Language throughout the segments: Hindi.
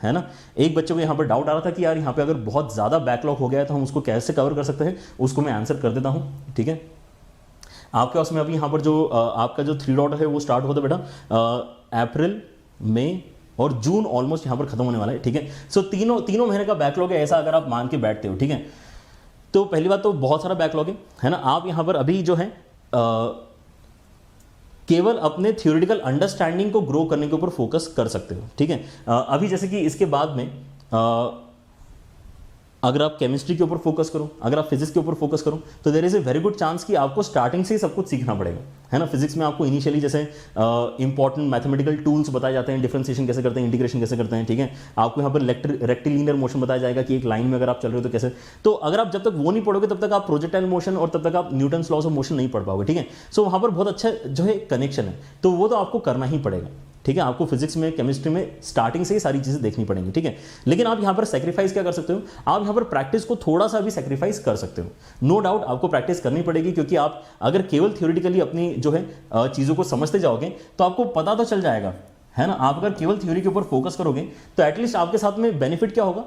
है ना। एक बच्चे को यहाँ पर डाउट आ रहा था कि यार यहाँ पे अगर बहुत ज़्यादा बैकलॉग हो गया है तो हम उसको कैसे कवर कर सकते हैं, उसको मैं आंसर कर देता हूँ, ठीक है। आपके पास में अभी यहाँ पर जो आपका जो 3 डॉट है वो स्टार्ट होता है बेटा अप्रैल, मई और जून ऑलमोस्ट यहाँ पर खत्म होने वाला है, ठीक है। सो तीनों महीने का बैकलॉग है ऐसा अगर आप मान के बैठते हो, ठीक है। तो पहली बात तो बहुत सारा बैकलॉग है ना। आप यहाँ पर अभी जो है केवल अपने थियोरेटिकल अंडरस्टैंडिंग को ग्रो करने के ऊपर फोकस कर सकते हो, ठीक है। अभी जैसे कि इसके बाद में अगर आप केमिस्ट्री के ऊपर फोकस करो, अगर आप फिजिक्स के ऊपर फोकस करो, तो there is a very good chance कि आपको स्टार्टिंग से ही सब कुछ सीखना पड़ेगा, है ना। फिजिक्स में आपको इनिशियली जैसे इंपॉर्टेंट मैथमेटिकल टूल्स बताए जाते हैं, डिफरेंशिएशन कैसे करते हैं, इंटीग्रेशन कैसे करते हैं, ठीक है। आपको यहाँ पर रेक्टिलिनियर मोशन बताया जाएगा कि एक लाइन में अगर आप चल रहे हो तो कैसे। तो अगर आप जब तक वो नहीं पढ़ोगे तब तक आप प्रोजेक्टाइल मोशन और तब तक आप न्यूटन्स लॉज ऑफ मोशन नहीं पढ़ पाओगे, ठीक है। सो वहाँ पर बहुत अच्छा जो है कनेक्शन है, तो वो तो आपको करना ही पड़ेगा, ठीक है। आपको फिजिक्स में, केमिस्ट्री में स्टार्टिंग से ही सारी चीजें देखनी पड़ेंगी, ठीक है। लेकिन आप यहाँ पर सेक्रीफाइस क्या कर सकते हो, आप यहाँ पर प्रैक्टिस को थोड़ा सा भी सेक्रीफाइस कर सकते हो। नो डाउट आपको प्रैक्टिस करनी पड़ेगी, क्योंकि आप अगर केवल थियोरेटिकली अपनी जो है चीजों को समझते जाओगे तो आपको पता तो चल जाएगा, है ना। आप अगर केवल थ्योरी के ऊपर फोकस करोगे तो एटलीस्ट आपके साथ में बेनिफिट क्या होगा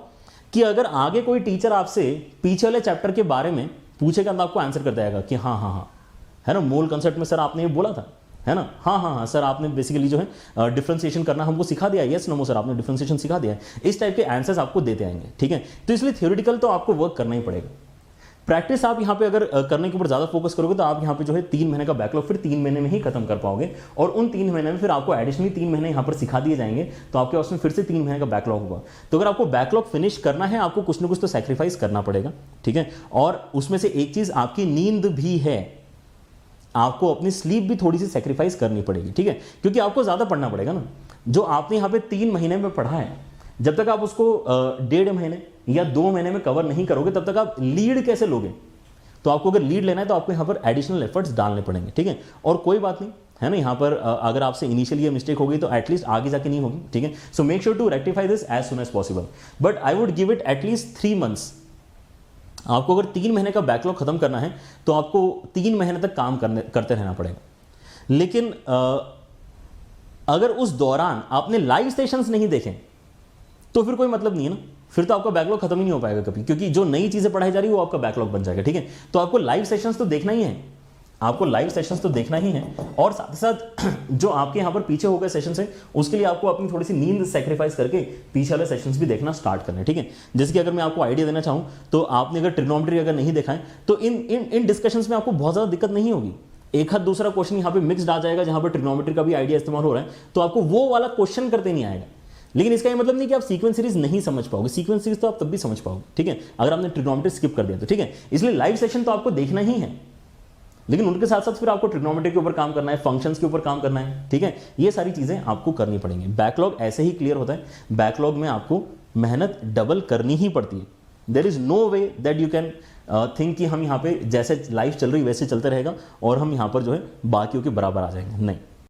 कि अगर आगे कोई टीचर आपसे पीछे वाले चैप्टर के बारे में पूछेगा तो आपको आंसर कर जाएगा कि हाँ हाँ हाँ, है ना। मोल कंसेप्ट में सर आपने ये बोला था, है ना, हाँ हाँ हाँ सर आपने बेसिकली जो है डिफरेंशिएशन करना हमको सिखा दिया, यस नमो सर आपने डिफरेंशिएशन सिखा दिया है। इस टाइप के आंसर्स आपको देते आएंगे, ठीक है। तो इसलिए थियोरेटिकल तो आपको वर्क करना ही पड़ेगा। प्रैक्टिस आप यहाँ पे अगर करने के ऊपर ज़्यादा फोकस करोगे तो आप यहाँ पे जो है 3 महीने का बैकलॉग फिर 3 महीने में ही खत्म कर पाओगे, और उन 3 महीने में फिर आपको एडिशनली 3 महीने यहाँ पर सिखा दिए जाएंगे, तो आपके पास में फिर से 3 महीने का बैकलॉग होगा। तो अगर आपको बैकलॉग फिनिश करना है आपको कुछ ना कुछ तो सेक्रीफाइस करना पड़ेगा, ठीक है। और उसमें से एक चीज़ आपकी नींद भी है, आपको अपनी स्लीप भी थोड़ी सी सेक्रीफाइस करनी पड़ेगी, ठीक है, क्योंकि आपको ज़्यादा पढ़ना पड़ेगा ना। जो आपने यहाँ पे 3 महीने में पढ़ा है, जब तक आप उसको 1.5 महीने या 2 महीने में कवर नहीं करोगे तब तक आप लीड कैसे लोगे। तो आपको अगर लीड लेना है तो आपको यहाँ पर एडिशनल एफर्ट्स डालने पड़ेंगे, ठीक है। और कोई बात नहीं, है ना, यहाँ पर अगर आपसे इनिशियली ये मिस्टेक होगी तो एटलीस्ट आगे जाके नहीं होगी, ठीक है। So make sure to rectify this as soon as possible, but I would give it at least 3 months. आपको अगर 3 महीने का बैकलॉग खत्म करना है तो आपको 3 महीने तक काम करते रहना पड़ेगा। लेकिन अगर उस दौरान आपने लाइव सेशंस नहीं देखे तो फिर कोई मतलब नहीं है ना, फिर तो आपका बैकलॉग खत्म ही नहीं हो पाएगा कभी, क्योंकि जो नई चीजें पढ़ाई जा रही है वो आपका बैकलॉग बन जाएगा, ठीक है। तो आपको लाइव सेशंस तो देखना ही है, आपको लाइव सेशंस तो देखना ही है, और साथ ही साथ जो आपके यहाँ पर पीछे हो गए सेशंस हैं उसके लिए आपको अपनी थोड़ी सी नींद सेक्रीफाइस करके पीछे वाले सेशंस भी देखना स्टार्ट करना है, ठीक है। जैसे कि अगर मैं आपको आइडिया देना चाहूँ तो आपने अगर ट्रिग्नोमेट्री अगर नहीं देखा है तो इन डिस्कशंस में आपको बहुत ज़्यादा दिक्कत नहीं होगी। एक हाथ दूसरा क्वेश्चन यहाँ पे मिक्सड आ जाएगा जहाँ पर ट्रिग्नोमेट्री का भी आइडिया इस्तेमाल हो रहा है, तो आपको वो वाला क्वेश्चन करते नहीं आएगा। लेकिन इसका ये मतलब नहीं कि आप सीक्वेंस सीरीज नहीं समझ पाओगे, सीक्वेंस सीरीज तो आप तब भी समझ पाओगे, ठीक है, अगर आपने ट्रिग्नोमेट्री स्किप कर दिया तो, ठीक है। इसलिए लाइव सेशन तो आपको देखना ही है, लेकिन उनके साथ साथ फिर आपको ट्रिग्नोमेट्री के ऊपर काम करना है, फंक्शंस के ऊपर काम करना है, ठीक है। ये सारी चीजें आपको करनी पड़ेंगी। बैकलॉग ऐसे ही क्लियर होता है, बैकलॉग में आपको मेहनत डबल करनी ही पड़ती है। There is no way that you can think कि हम यहाँ पे जैसे लाइफ चल रही वैसे चलते रहेगा और हम यहाँ पर जो है बाकियों के बराबर आ जाएंगे, नहीं।